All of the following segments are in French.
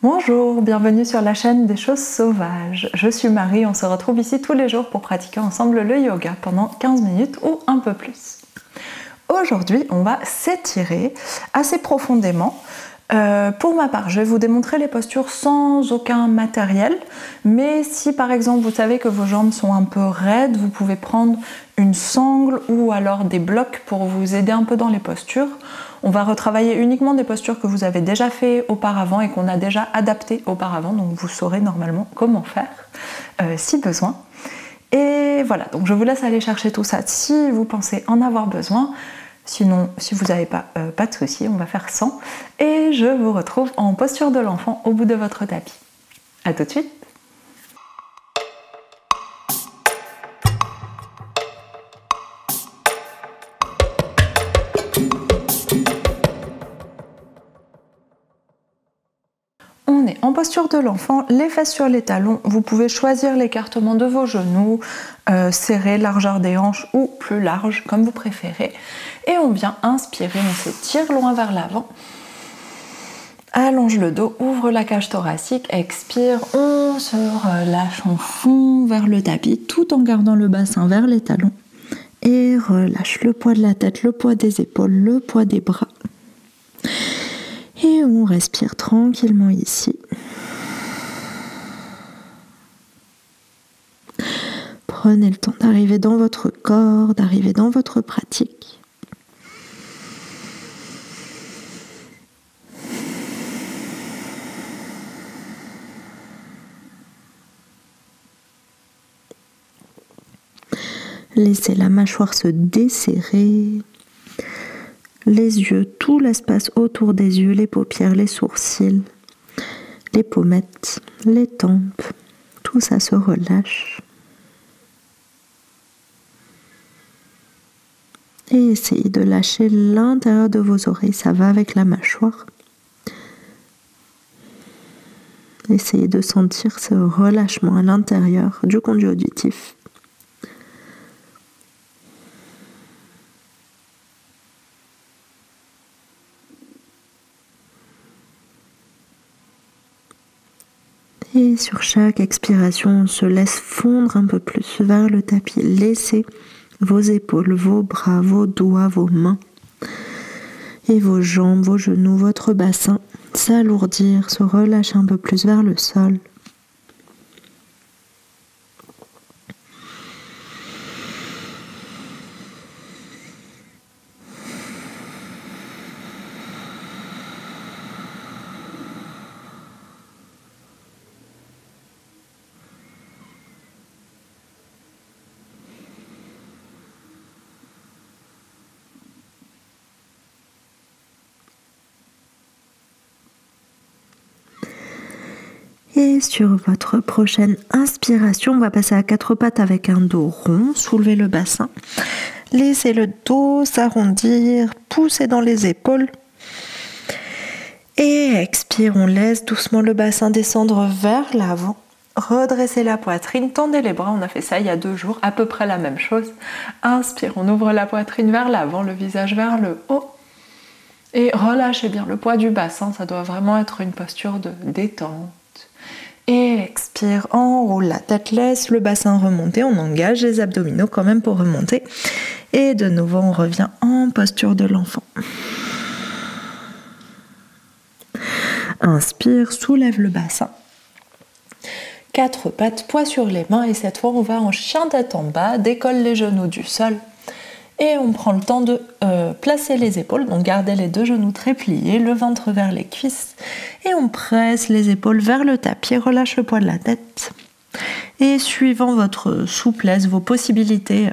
Bonjour, bienvenue sur la chaîne des choses sauvages. Je suis Marie, on se retrouve ici tous les jours pour pratiquer ensemble le yoga pendant 15 minutes ou un peu plus. Aujourd'hui, on va s'étirer assez profondément. Pour ma part, je vais vous démontrer les postures sans aucun matériel, mais si par exemple vous savez que vos jambes sont un peu raides, vous pouvez prendre une sangle ou alors des blocs pour vous aider un peu dans les postures. On va retravailler uniquement des postures que vous avez déjà fait auparavant et qu'on a déjà adaptées auparavant, donc vous saurez normalement comment faire si besoin. Et voilà, donc je vous laisse aller chercher tout ça si vous pensez en avoir besoin. Sinon, si vous n'avez pas de souci, on va faire sans. Et je vous retrouve en posture de l'enfant au bout de votre tapis. A tout de suite. On est en posture de l'enfant, les fesses sur les talons. Vous pouvez choisir l'écartement de vos genoux, serrer largeur des hanches ou plus large, comme vous préférez. Et on vient inspirer, on s'étire loin vers l'avant. Allonge le dos, ouvre la cage thoracique, expire, on se relâche, on fond vers le tapis tout en gardant le bassin vers les talons. Et relâche le poids de la tête, le poids des épaules, le poids des bras. Et on respire tranquillement ici. Prenez le temps d'arriver dans votre corps, d'arriver dans votre pratique. Laissez la mâchoire se desserrer. Les yeux, tout l'espace autour des yeux, les paupières, les sourcils, les pommettes, les tempes, tout ça se relâche. Et essayez de lâcher l'intérieur de vos oreilles, ça va avec la mâchoire. Essayez de sentir ce relâchement à l'intérieur du conduit auditif. Et sur chaque expiration, on se laisse fondre un peu plus vers le tapis. Laissez vos épaules, vos bras, vos doigts, vos mains et vos jambes, vos genoux, votre bassin s'alourdir, se relâcher un peu plus vers le sol. Et sur votre prochaine inspiration, on va passer à quatre pattes avec un dos rond. Soulevez le bassin. Laissez le dos s'arrondir, poussez dans les épaules. Et expire, on laisse doucement le bassin descendre vers l'avant. Redressez la poitrine, tendez les bras. On a fait ça il y a 2 jours, à peu près la même chose. Inspire, on ouvre la poitrine vers l'avant, le visage vers le haut. Et relâchez bien le poids du bassin. Ça doit vraiment être une posture de détente. Et expire, enroule la tête, laisse le bassin remonter, on engage les abdominaux quand même pour remonter. Et de nouveau, on revient en posture de l'enfant. Inspire, soulève le bassin. 4 pattes, poids sur les mains et cette fois, on va en chien tête en bas, décolle les genoux du sol. Et on prend le temps de placer les épaules, donc gardez les 2 genoux très pliés, le ventre vers les cuisses. Et on presse les épaules vers le tapis, relâche le poids de la tête. Et suivant votre souplesse, vos possibilités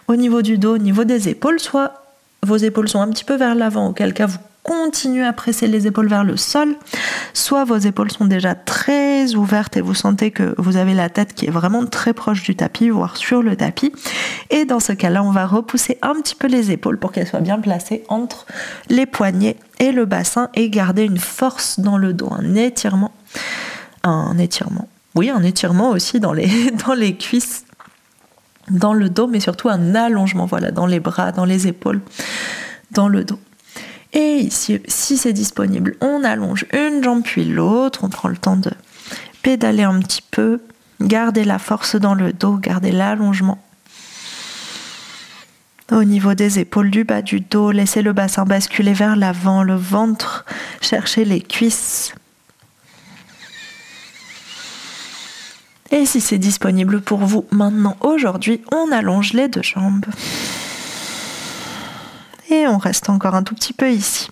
au niveau du dos, au niveau des épaules, soit vos épaules sont un petit peu vers l'avant, auquel cas vous continuez à presser les épaules vers le sol, soit vos épaules sont déjà très ouvertes et vous sentez que vous avez la tête qui est vraiment très proche du tapis, voire sur le tapis. Et dans ce cas-là, on va repousser un petit peu les épaules pour qu'elles soient bien placées entre les poignets et le bassin et garder une force dans le dos, un étirement. Oui, un étirement aussi dans les cuisses, dans le dos, mais surtout un allongement, voilà, dans les bras, dans les épaules, dans le dos. Et ici, si c'est disponible, on allonge une jambe puis l'autre. On prend le temps de pédaler un petit peu. Gardez la force dans le dos, gardez l'allongement. Au niveau des épaules, du bas du dos, laissez le bassin basculer vers l'avant, le ventre, cherchez les cuisses. Et si c'est disponible pour vous maintenant, aujourd'hui, on allonge les deux jambes. Et on reste encore un tout petit peu ici.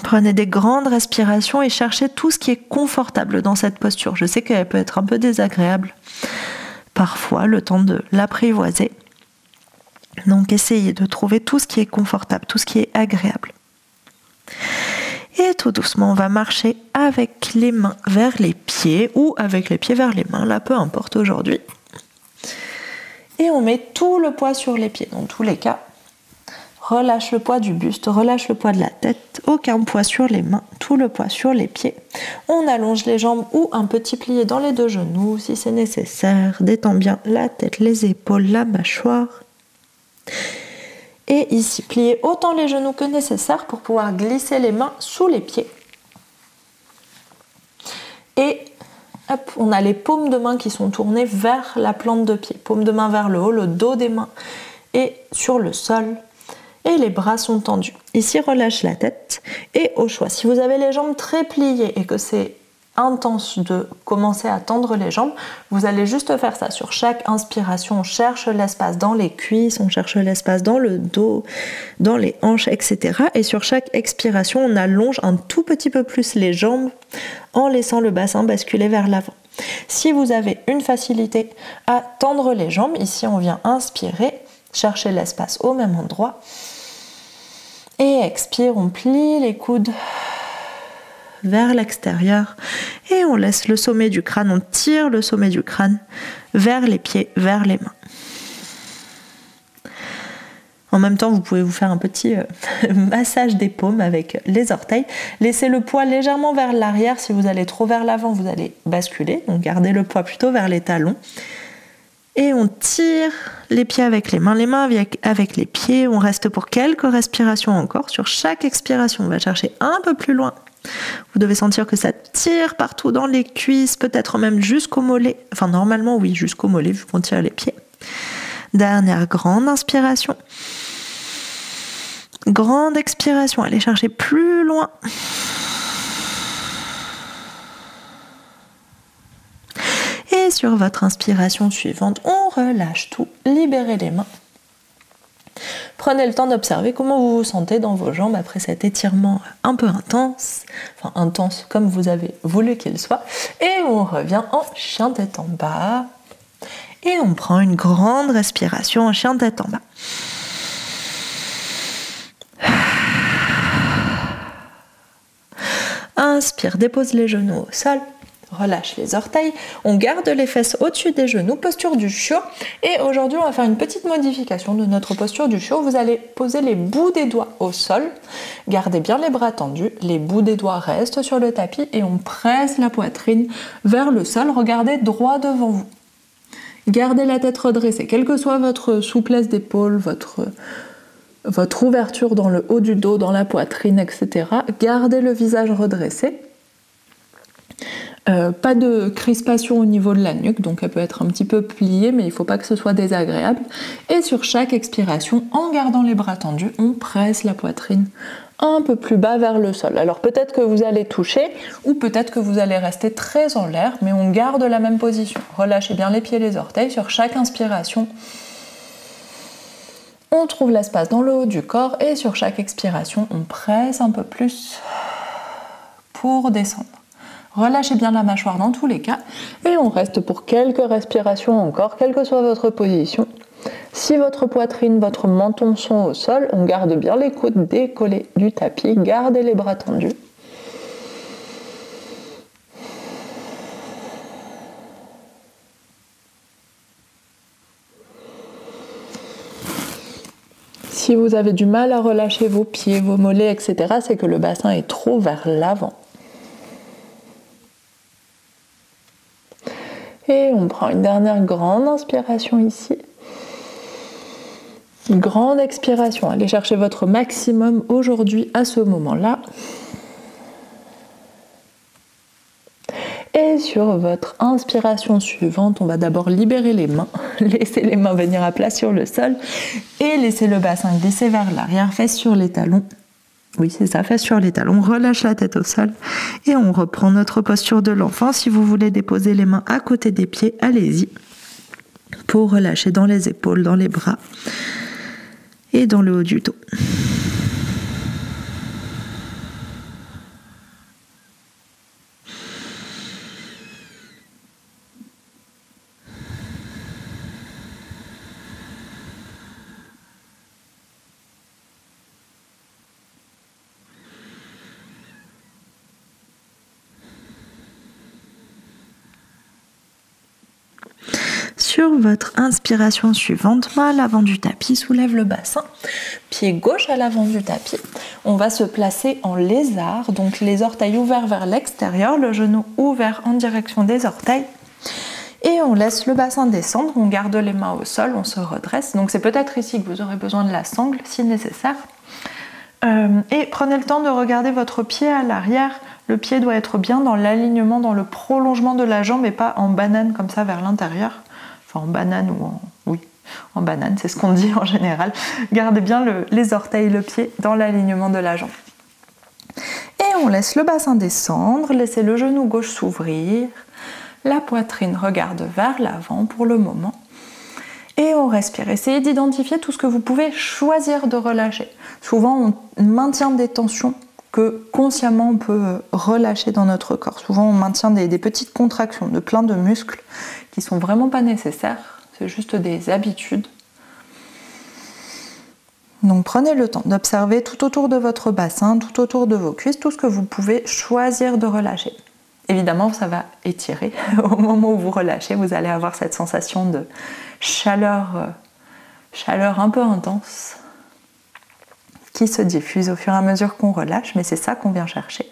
Prenez des grandes respirations et cherchez tout ce qui est confortable dans cette posture. Je sais qu'elle peut être un peu désagréable parfois, le temps de l'apprivoiser. Donc essayez de trouver tout ce qui est confortable, tout ce qui est agréable. Et tout doucement, on va marcher avec les mains vers les pieds ou avec les pieds vers les mains, là peu importe aujourd'hui. Et on met tout le poids sur les pieds. Dans tous les cas, relâche le poids du buste, relâche le poids de la tête, aucun poids sur les mains, tout le poids sur les pieds. On allonge les jambes ou un petit plié dans les deux genoux si c'est nécessaire. Détends bien la tête, les épaules, la mâchoire. Et ici, pliez autant les genoux que nécessaire pour pouvoir glisser les mains sous les pieds. Et hop, on a les paumes de main qui sont tournées vers la plante de pied. Paumes de main vers le haut, le dos des mains est sur le sol. Et les bras sont tendus. Ici, relâche la tête. Et au choix, si vous avez les jambes très pliées et que c'est intense de commencer à tendre les jambes, vous allez juste faire ça. Sur chaque inspiration, on cherche l'espace dans les cuisses, on cherche l'espace dans le dos, dans les hanches, etc. Et sur chaque expiration, on allonge un tout petit peu plus les jambes en laissant le bassin basculer vers l'avant. Si vous avez une facilité à tendre les jambes, ici on vient inspirer, chercher l'espace au même endroit. Et expire, on plie les coudes vers l'extérieur et on laisse le sommet du crâne, on tire le sommet du crâne vers les pieds, vers les mains. En même temps, vous pouvez vous faire un petit massage des paumes avec les orteils. Laissez le poids légèrement vers l'arrière. Si vous allez trop vers l'avant, vous allez basculer. Donc gardez le poids plutôt vers les talons. Et on tire les pieds avec les mains avec les pieds. On reste pour quelques respirations encore. Sur chaque expiration, on va chercher un peu plus loin. Vous devez sentir que ça tire partout dans les cuisses, peut-être même jusqu'au mollet. Enfin, normalement, oui, jusqu'au mollet, vu qu'on tire les pieds. Dernière grande inspiration. Grande expiration. Allez chercher plus loin. Et sur votre inspiration suivante, on relâche tout. Libérez les mains. Prenez le temps d'observer comment vous vous sentez dans vos jambes après cet étirement un peu intense, enfin intense comme vous avez voulu qu'il soit. Et on revient en chien tête en bas. Et on prend une grande respiration en chien tête en bas. Inspire, dépose les genoux au sol. Relâche les orteils, on garde les fesses au-dessus des genoux, posture du chiot. Et aujourd'hui, on va faire une petite modification de notre posture du chiot. Vous allez poser les bouts des doigts au sol, gardez bien les bras tendus, les bouts des doigts restent sur le tapis et on presse la poitrine vers le sol. Regardez droit devant vous. Gardez la tête redressée, quelle que soit votre souplesse d'épaule, votre ouverture dans le haut du dos, dans la poitrine, etc. Gardez le visage redressé. Pas de crispation au niveau de la nuque, donc elle peut être un petit peu pliée, mais il ne faut pas que ce soit désagréable. Et sur chaque expiration, en gardant les bras tendus, on presse la poitrine un peu plus bas vers le sol. Alors peut-être que vous allez toucher, ou peut-être que vous allez rester très en l'air, mais on garde la même position. Relâchez bien les pieds et les orteils. Sur chaque inspiration, on trouve l'espace dans le haut du corps, et sur chaque expiration, on presse un peu plus pour descendre. Relâchez bien la mâchoire dans tous les cas et on reste pour quelques respirations encore, quelle que soit votre position. Si votre poitrine, votre menton sont au sol, on garde bien les coudes décollés du tapis, gardez les bras tendus. Si vous avez du mal à relâcher vos pieds, vos mollets, etc., c'est que le bassin est trop vers l'avant. Et on prend une dernière grande inspiration ici. Grande expiration, allez chercher votre maximum aujourd'hui à ce moment-là. Et sur votre inspiration suivante, on va d'abord libérer les mains, laisser les mains venir à plat sur le sol et laisser le bassin glisser vers l'arrière, fesses sur les talons. Oui, c'est ça, fesses sur les talons, relâche la tête au sol et on reprend notre posture de l'enfant. Si vous voulez déposer les mains à côté des pieds, allez-y pour relâcher dans les épaules, dans les bras et dans le haut du dos. Sur votre inspiration suivante, main à l'avant du tapis, soulève le bassin, pied gauche à l'avant du tapis. On va se placer en lézard, donc les orteils ouverts vers l'extérieur, le genou ouvert en direction des orteils. Et on laisse le bassin descendre, on garde les mains au sol, on se redresse. Donc c'est peut-être ici que vous aurez besoin de la sangle si nécessaire. Et prenez le temps de regarder votre pied à l'arrière. Le pied doit être bien dans l'alignement, dans le prolongement de la jambe et pas en banane comme ça vers l'intérieur. En banane ou en... Oui, en banane, c'est ce qu'on dit en général. Gardez bien les orteils, le pied dans l'alignement de la jambe. Et on laisse le bassin descendre, laissez le genou gauche s'ouvrir, la poitrine regarde vers l'avant pour le moment. Et on respire. Essayez d'identifier tout ce que vous pouvez choisir de relâcher. Souvent, on maintient des tensions que consciemment on peut relâcher dans notre corps. Souvent, on maintient des petites contractions de plein de muscles qui sont vraiment pas nécessaires, c'est juste des habitudes. Donc prenez le temps d'observer tout autour de votre bassin, tout autour de vos cuisses, tout ce que vous pouvez choisir de relâcher. Évidemment, ça va étirer. Au moment où vous relâchez, vous allez avoir cette sensation de chaleur un peu intense qui se diffuse au fur et à mesure qu'on relâche, mais c'est ça qu'on vient chercher.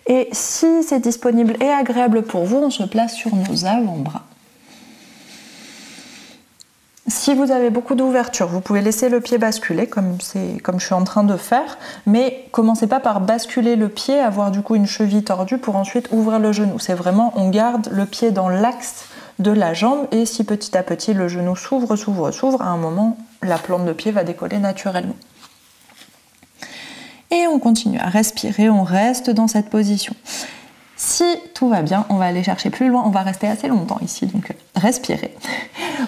Et si c'est disponible et agréable pour vous, on se place sur nos avant-bras. Si vous avez beaucoup d'ouverture, vous pouvez laisser le pied basculer comme je suis en train de faire, mais commencez pas par basculer le pied, avoir du coup une cheville tordue pour ensuite ouvrir le genou. C'est vraiment, on garde le pied dans l'axe de la jambe et si petit à petit le genou s'ouvre, à un moment, la plante de pied va décoller naturellement. Et on continue à respirer, on reste dans cette position. Si tout va bien, on va aller chercher plus loin, on va rester assez longtemps ici, donc respirez.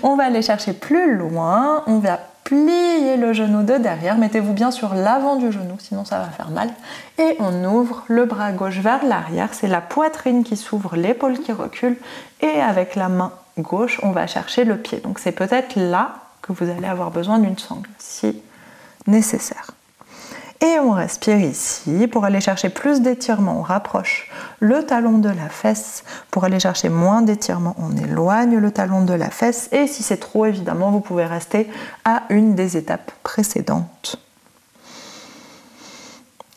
On va aller chercher plus loin, on va plier le genou de derrière, mettez-vous bien sur l'avant du genou, sinon ça va faire mal. Et on ouvre le bras gauche vers l'arrière, c'est la poitrine qui s'ouvre, l'épaule qui recule, et avec la main gauche, on va chercher le pied. Donc c'est peut-être là que vous allez avoir besoin d'une sangle, si nécessaire. Et on respire ici pour aller chercher plus d'étirement. On rapproche le talon de la fesse. Pour aller chercher moins d'étirement, on éloigne le talon de la fesse. Et si c'est trop, évidemment, vous pouvez rester à une des étapes précédentes.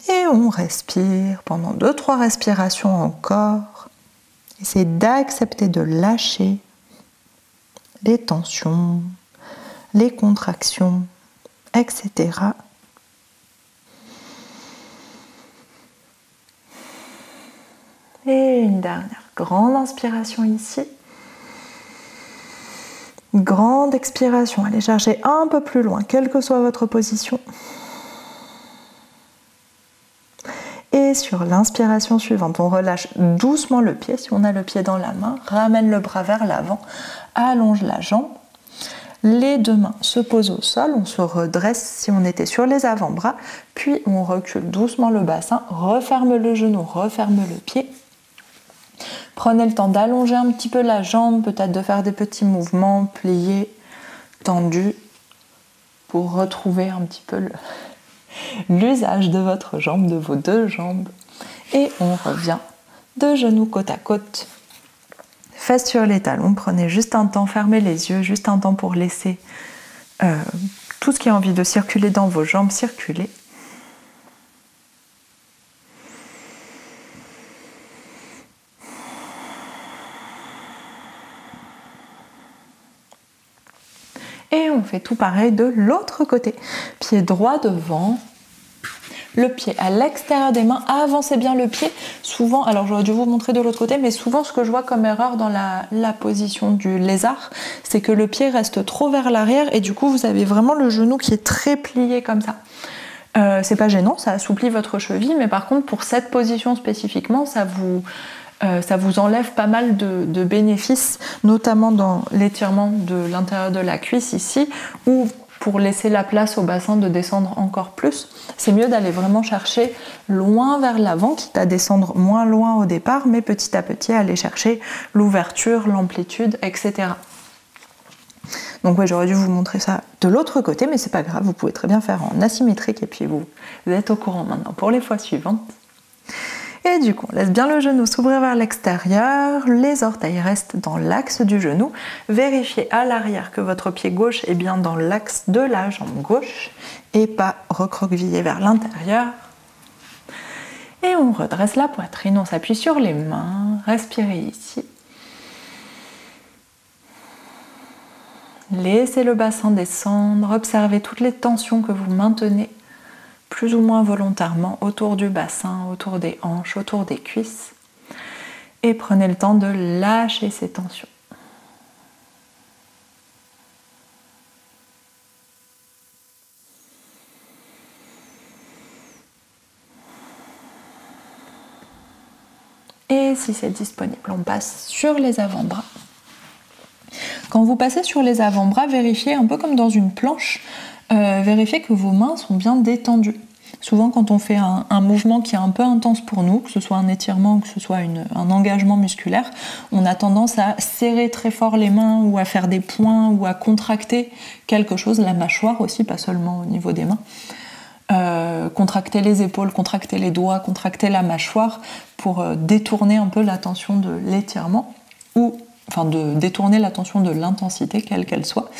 Et on respire pendant 2-3 respirations encore. Essayez d'accepter de lâcher les tensions, les contractions, etc. Et une dernière grande inspiration ici. Grande expiration. Allez chercher un peu plus loin, quelle que soit votre position. Et sur l'inspiration suivante, on relâche doucement le pied. Si on a le pied dans la main, ramène le bras vers l'avant, allonge la jambe. Les deux mains se posent au sol, on se redresse si on était sur les avant-bras, puis on recule doucement le bassin, referme le genou, referme le pied. Prenez le temps d'allonger un petit peu la jambe, peut-être de faire des petits mouvements, pliés, tendus, pour retrouver un petit peu l'usage de votre jambe, de vos deux jambes. Et on revient de genoux côte à côte, fesses sur les talons. Prenez juste un temps, fermez les yeux, juste un temps pour laisser tout ce qui a envie de circuler dans vos jambes circuler. Et on fait tout pareil de l'autre côté. Pied droit devant, le pied à l'extérieur des mains, avancez bien le pied. Souvent, alors j'aurais dû vous montrer de l'autre côté, mais souvent ce que je vois comme erreur dans la position du lézard, c'est que le pied reste trop vers l'arrière et du coup vous avez vraiment le genou qui est très plié comme ça. C'est pas gênant, ça assouplit votre cheville, mais par contre pour cette position spécifiquement, ça vous enlève pas mal de bénéfices, notamment dans l'étirement de l'intérieur de la cuisse ici, ou pour laisser la place au bassin de descendre encore plus. C'est mieux d'aller vraiment chercher loin vers l'avant, quitte à descendre moins loin au départ, mais petit à petit aller chercher l'ouverture, l'amplitude, etc. Donc ouais, j'aurais dû vous montrer ça de l'autre côté, mais c'est pas grave, vous pouvez très bien faire en asymétrique et puis vous êtes au courant maintenant pour les fois suivantes. Et du coup, on laisse bien le genou s'ouvrir vers l'extérieur, les orteils restent dans l'axe du genou. Vérifiez à l'arrière que votre pied gauche est bien dans l'axe de la jambe gauche et pas recroquevillé vers l'intérieur. Et on redresse la poitrine, on s'appuie sur les mains, respirez ici. Laissez le bassin descendre, observez toutes les tensions que vous maintenez plus ou moins volontairement autour du bassin, autour des hanches, autour des cuisses. Et prenez le temps de lâcher ces tensions. Et si c'est disponible, on passe sur les avant-bras. Quand vous passez sur les avant-bras, vérifiez un peu comme dans une planche, vérifiez que vos mains sont bien détendues. Souvent quand on fait un mouvement qui est un peu intense pour nous, que ce soit un étirement ou que ce soit un engagement musculaire, on a tendance à serrer très fort les mains ou à faire des poings ou à contracter quelque chose, la mâchoire aussi, pas seulement au niveau des mains. Contracter les épaules, contracter les doigts, contracter la mâchoire pour détourner un peu l'attention de l'étirement ou de détourner l'attention de l'intensité, quelle qu'elle soit.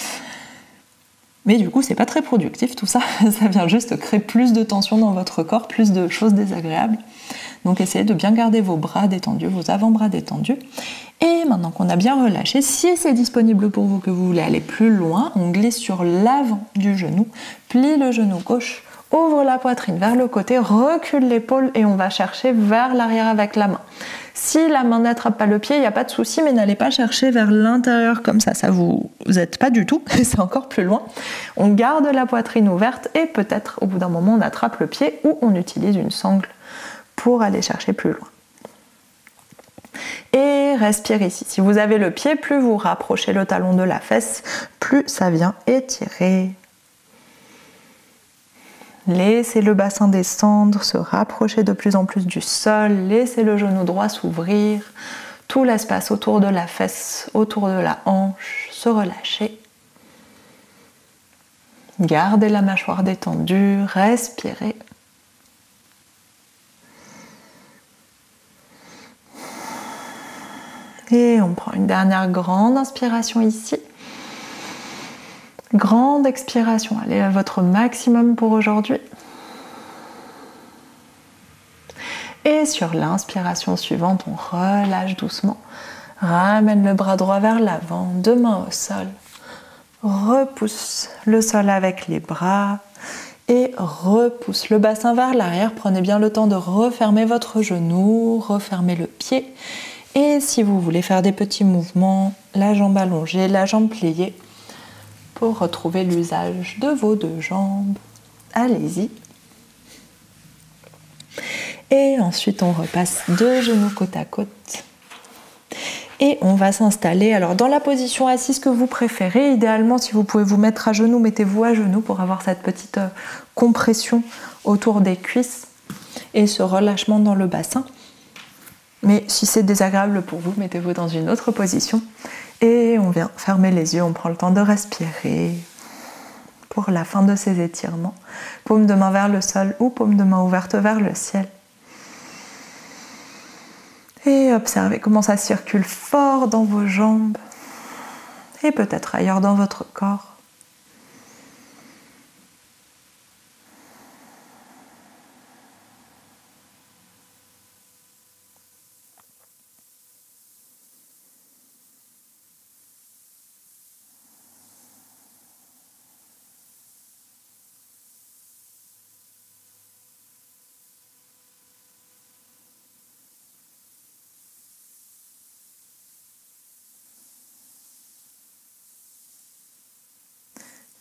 Mais du coup, c'est pas très productif tout ça, ça vient juste créer plus de tension dans votre corps, plus de choses désagréables. Donc essayez de bien garder vos bras détendus, vos avant-bras détendus. Et maintenant qu'on a bien relâché, si c'est disponible pour vous, que vous voulez aller plus loin, on glisse sur l'avant du genou, plie le genou gauche, ouvre la poitrine vers le côté, recule l'épaule et on va chercher vers l'arrière avec la main. Si la main n'attrape pas le pied, il n'y a pas de souci, mais n'allez pas chercher vers l'intérieur comme ça vous aide pas du tout, c'est encore plus loin. On garde la poitrine ouverte et peut-être au bout d'un moment on attrape le pied ou on utilise une sangle pour aller chercher plus loin. Et respirez ici. Si vous avez le pied, plus vous rapprochez le talon de la fesse, plus ça vient étirer. Laissez le bassin descendre, se rapprocher de plus en plus du sol, laissez le genou droit s'ouvrir, tout l'espace autour de la fesse, autour de la hanche, se relâcher. Gardez la mâchoire détendue, respirez. Et on prend une dernière grande inspiration ici. Grande expiration, allez à votre maximum pour aujourd'hui. Et sur l'inspiration suivante, on relâche doucement. Ramène le bras droit vers l'avant, deux mains au sol. Repousse le sol avec les bras et repousse le bassin vers l'arrière. Prenez bien le temps de refermer votre genou, refermer le pied. Et si vous voulez faire des petits mouvements, la jambe allongée, la jambe pliée, pour retrouver l'usage de vos deux jambes, allez-y. Et ensuite, on repasse deux genoux côte à côte. Et on va s'installer alors dans la position assise que vous préférez. Idéalement, si vous pouvez vous mettre à genoux, mettez-vous à genoux pour avoir cette petite compression autour des cuisses et ce relâchement dans le bassin. Mais si c'est désagréable pour vous, mettez-vous dans une autre position. Et on vient fermer les yeux, on prend le temps de respirer pour la fin de ces étirements. Paume de main vers le sol ou paume de main ouverte vers le ciel. Et observez comment ça circule fort dans vos jambes et peut-être ailleurs dans votre corps.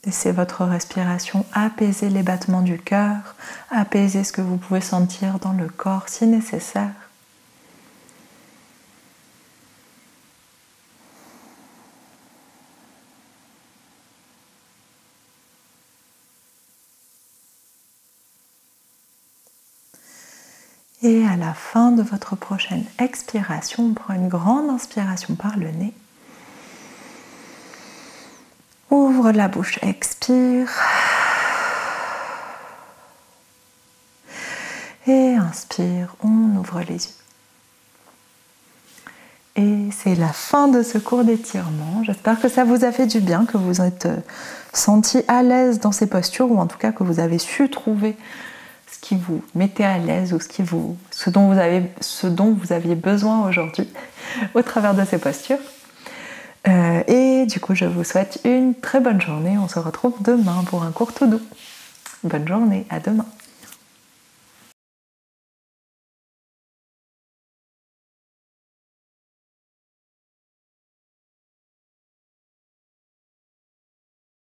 Laissez votre respiration apaiser les battements du cœur, apaiser ce que vous pouvez sentir dans le corps si nécessaire. Et à la fin de votre prochaine expiration, on prend une grande inspiration par le nez. Ouvre la bouche, expire. Et inspire, on ouvre les yeux. Et c'est la fin de ce cours d'étirement. J'espère que ça vous a fait du bien, que vous êtes senti à l'aise dans ces postures, ou en tout cas que vous avez su trouver ce qui vous mettait à l'aise ou ce dont vous aviez besoin aujourd'hui au travers de ces postures. Et du coup, je vous souhaite une très bonne journée. On se retrouve demain pour un cours tout doux. Bonne journée, à demain.